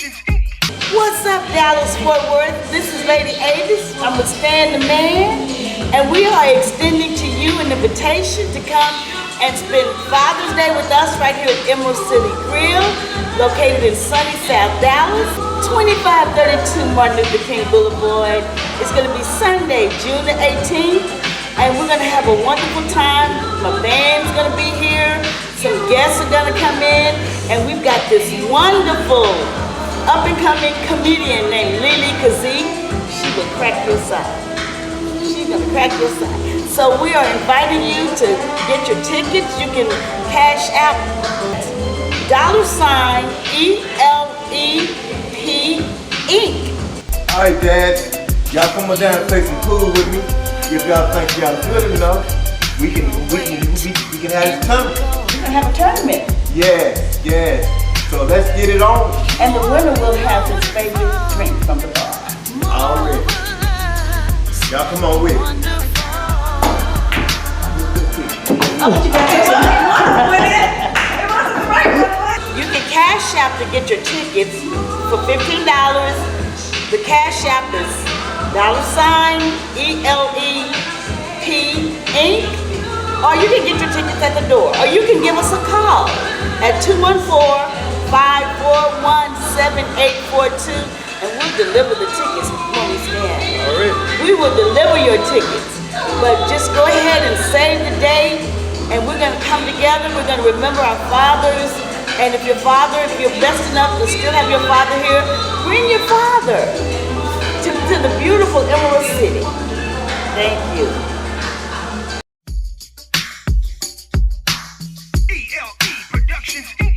What's up, Dallas Fort Worth? This is Lady Avis. I'm with Stan the Man, and we are extending to you an invitation to come and spend Father's Day with us right here at Emerald City Grill, located in sunny South Dallas, 2532 Martin Luther King Boulevard. It's going to be Sunday, June the 18th, and we're going to have a wonderful time. My band's going to be here. Some guests are going to come in, and we've got this wonderful up-and-coming comedian named Lily Kazee. She will crack your side. She's going to crack your side. So we are inviting you to get your tickets. You can cash out $ELEP Inc. All right, Dad. Y'all come on down and play some pool with me. If y'all think y'all good enough, we can have this tournament. We're going to have a tournament. Yes. So let's get it on. And the winner will have his favorite drink from the bar. All right. Y'all come on with it. You can cash out to get your tickets for $15. The cash app is $ELEP Inc. Or you can get your tickets at the door. Or you can give us a call at 214-541-7842, and we'll deliver the tickets when we stand. All right. We will deliver your tickets, but just go ahead and save the date, and we're going to come together. We're going to remember our fathers, and if you're blessed enough to still have your father here, bring your father to the beautiful Emerald City. Thank you. ELE Productions Inc.